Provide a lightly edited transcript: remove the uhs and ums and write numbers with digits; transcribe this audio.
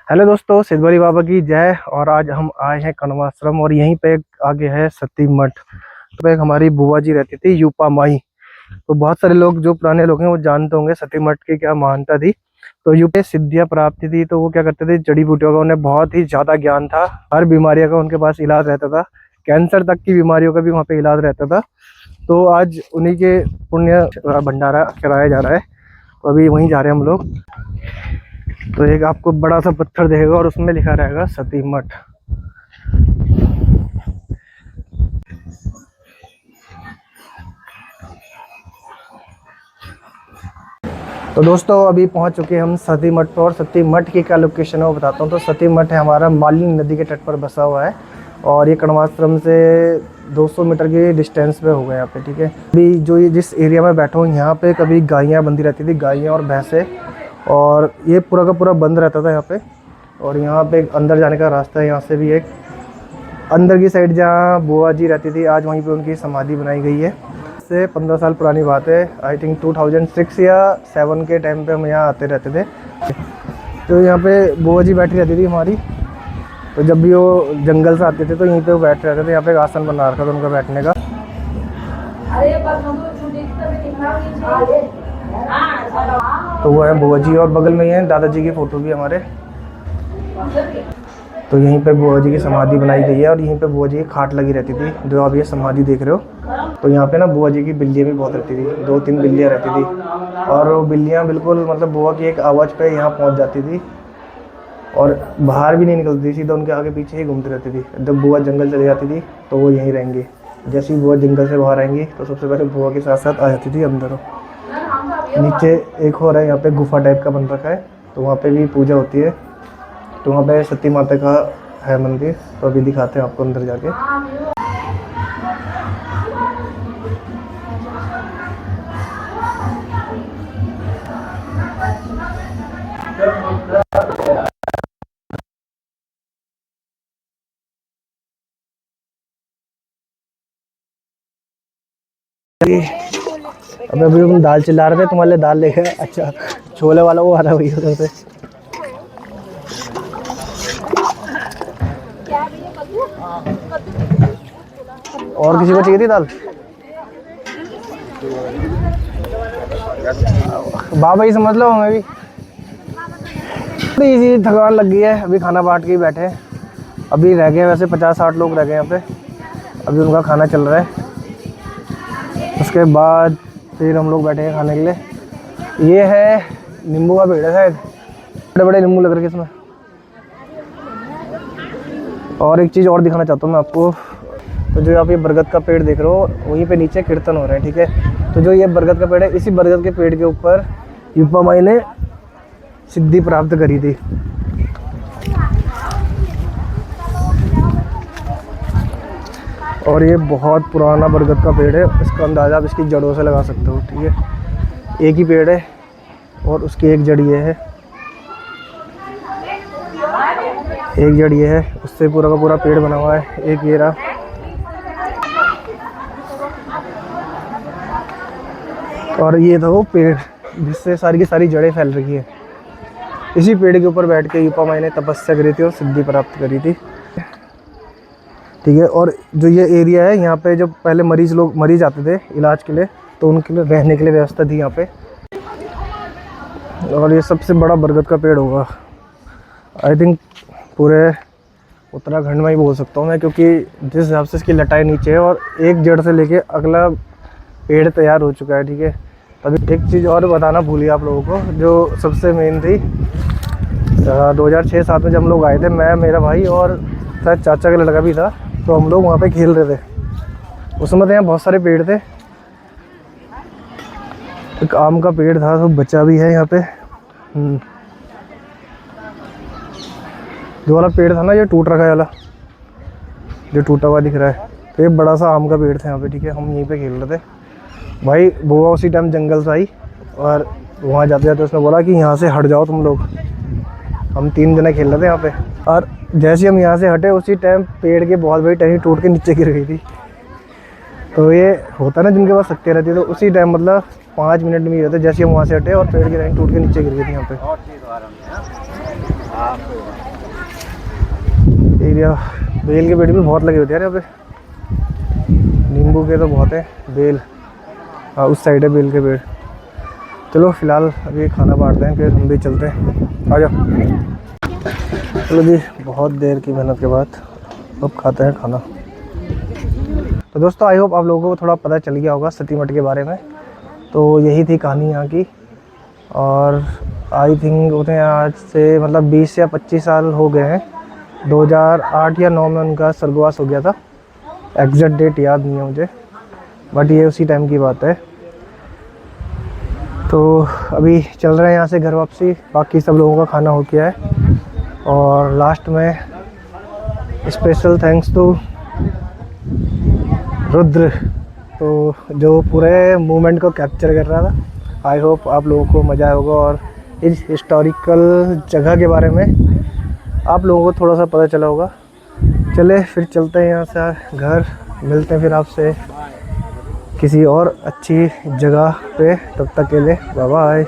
Hello दोस्तों, सिद्धवली बाबा की जय। और आज हम आए हैं कण्वाश्रम और यहीं पे आगे है सती मठ। तो एक हमारी बुआ जी रहती थी यूपा माई। तो बहुत सारे लोग जो पुराने लोग हैं वो जानते होंगे सती मठ की क्या महानता थी। तो यूपे सिद्धियां प्राप्त थी तो वो क्या करते थे, जड़ी बूटियों का उन्हें बहुत ही ज्यादा ज्ञान था। हर बीमारियों का उनके पास इलाज रहता था। कैंसर तक की बीमारियों का भी वहाँ पे इलाज रहता था। तो आज उन्हीं के पुण्य भंडारा कराया जा रहा है। तो अभी वहीं जा रहे हैं हम लोग। तो एक आपको बड़ा सा पत्थर दिखेगा और उसमें लिखा रहेगा सती मठ। तो दोस्तों अभी पहुंच चुके हैं हम सती मठ पर। और सती मठ की क्या लोकेशन है वो बताता हूँ। तो सती मठ है हमारा मालिनी नदी के तट पर बसा हुआ है और ये कण्वाश्रम से 200 मीटर की डिस्टेंस पे होगा यहाँ पे। ठीक है, अभी जो ये जिस एरिया में बैठा हूँ यहाँ पे कभी गायें बंधी रहती थी, गायें और भैंसें। और ये पूरा का पूरा बंद रहता था यहाँ पे। और यहाँ पे अंदर जाने का रास्ता है, यहाँ से भी एक अंदर की साइड जहाँ बुआ जी रहती थी, आज वहीं पे उनकी समाधि बनाई गई है। से 15 साल पुरानी बात है। आई थिंक 2006 या 7 के टाइम पे हम यहाँ आते रहते थे। तो यहाँ पे बुआ जी बैठी रहती थी हमारी। तो जब भी वो जंगल से आते थे तो यहीं पे वो बैठे रहते थे। यहाँ पे एक आसन बना रखा था उनका बैठने का। तो वो है बुआ जी और बगल में ही है दादाजी की फोटो भी हमारे। तो यहीं पे बुआ जी की समाधि बनाई गई है और यहीं पे बुआ जी की खाट लगी रहती थी जो आप ये समाधि देख रहे हो। तो यहाँ पे ना बुआ जी की बिल्लियाँ भी बहुत रहती थी, 2-3 बिल्लियाँ रहती थी। और वो बिल्लियाँ बिल्कुल मतलब बुआ की एक आवाज़ पे यहाँ पहुँच जाती थी और बाहर भी नहीं निकलती थी, सीधा उनके आगे पीछे ही घूमती रहती थी। जब बुआ जंगल चली जाती थी तो वो यहीं रहेंगी। जैसे ही बुआ जंगल से बाहर आएंगी तो सबसे पहले बुआ के साथ साथ आ जाती थी अंदर। नीचे एक और है, यहाँ पे गुफा टाइप का बन रखा है तो वहाँ पे भी पूजा होती है। तो वहाँ पे सती माता का है मंदिर। तो अभी दिखाते हैं आपको अंदर जाके। अबे अभी तुम दाल चिल्ला रहे थे, तुम्हारे लिए दाल लेके। अच्छा, छोले वाला वो आ रहा है भैया उधर से। और किसी को चाहिए थी दाल? बाबा ही समझ लो, हमें भी इसी थकान लग गई है। अभी खाना बांट के ही बैठे हैं। अभी रह गए वैसे 50-60 लोग रह गए यहाँ पे। अभी उनका खाना चल रहा है, उसके बाद फिर हम लोग बैठे हैं खाने के लिए। ये है नींबू का पेड़ है शायद, बड़े बड़े नींबू लग रहे हैं इसमें। और एक चीज़ और दिखाना चाहता हूँ मैं आपको। तो जो आप ये बरगद का पेड़ देख रहे हो वहीं पे नीचे कीर्तन हो रहे हैं। ठीक है, तो जो ये बरगद का पेड़ है, इसी बरगद के पेड़ के ऊपर यूपा माई ने सिद्धि प्राप्त करी थी। और ये बहुत पुराना बरगद का पेड़ है, इसका अंदाज़ा आप इसकी जड़ों से लगा सकते हो। ठीक है, एक ही पेड़ है और उसकी एक जड़ ये है, एक जड़ ये है, उससे पूरा का पूरा पेड़ बना हुआ है। एक ये रहा। और ये था वो पेड़ जिससे सारी की सारी जड़ें फैल रही है। इसी पेड़ के ऊपर बैठ के यूपा माई ने तपस्या करी थी और सिद्धि प्राप्त करी थी। ठीक है, और जो ये एरिया है यहाँ पे जब पहले मरीज आते थे इलाज के लिए तो उनके लिए रहने के लिए व्यवस्था थी यहाँ पे। और ये सबसे बड़ा बरगद का पेड़ होगा आई थिंक पूरे उत्तराखंड में ही बोल सकता हूँ मैं, क्योंकि जिस हिसाब से इसकी लटाई नीचे है और एक जड़ से लेके अगला पेड़ तैयार हो चुका है। ठीक है, अभी एक चीज़ और बताना भूलिए आप लोगों को जो सबसे मेन थी। 2006-7 में जब हम लोग आए थे, मैं, मेरा भाई और शायद चाचा का लड़का भी था, तो हम लोग वहाँ पे खेल रहे थे। उस समय तो यहाँ बहुत सारे पेड़ थे। एक आम का पेड़ था, तो बच्चा भी है यहाँ पे। जो वाला पेड़ था ना, ये टूट रखा है वाला, जो टूटा हुआ दिख रहा है, तो ये बड़ा सा आम का पेड़ था यहाँ पे। ठीक है, हम यहीं पे खेल रहे थे। भाई बुआ उसी टाइम जंगल से आई और वहाँ जाते जाते उसने बोला कि यहाँ से हट जाओ तुम लोग। हम 3 जने खेल रहे थे यहाँ पे और जैसे हम यहाँ से हटे उसी टाइम पेड़ के बहुत बड़ी टहनी टूट के नीचे गिर गई थी। तो ये होता ना जिनके पास शक्ति रहती है, तो उसी टाइम मतलब 5 मिनट में ही होते जैसे हम वहाँ से हटे और पेड़ की टहनी टूट के नीचे गिर गई थी यहाँ पे। एरिया। बेल के पेड़ भी बहुत लगे होते हैं यार यहाँ पे, नींबू के तो बहुत है, बेल हाँ उस साइड है बेल के पेड़। चलो फिलहाल अभी खाना बांटते हैं, फिर हम भी चलते हैं, आ जाओ। चलो जी, बहुत देर की मेहनत के बाद अब खाते हैं खाना। तो दोस्तों आई होप आप लोगों को थोड़ा पता चल गया होगा सती मठ के बारे में। तो यही थी कहानी यहाँ की, और आई थिंक उन्हें आज से मतलब 20 या 25 साल हो गए हैं। 2008 या 9 में उनका स्वर्गवास हो गया था, एग्जैक्ट डेट याद नहीं है मुझे, बट ये उसी टाइम की बात है। तो अभी चल रहे हैं यहाँ से घर वापसी, बाकी सब लोगों का खाना हो गया है। और लास्ट में स्पेशल थैंक्स टू रुद्र, तो जो पूरे मूवमेंट को कैप्चर कर रहा था। आई होप आप लोगों को मज़ा आया होगा और इस हिस्टोरिकल जगह के बारे में आप लोगों को थोड़ा सा पता चला होगा। चले फिर चलते हैं यहाँ से घर, मिलते हैं फिर आपसे किसी और अच्छी जगह पे, तब तक के लिए बाय बाय।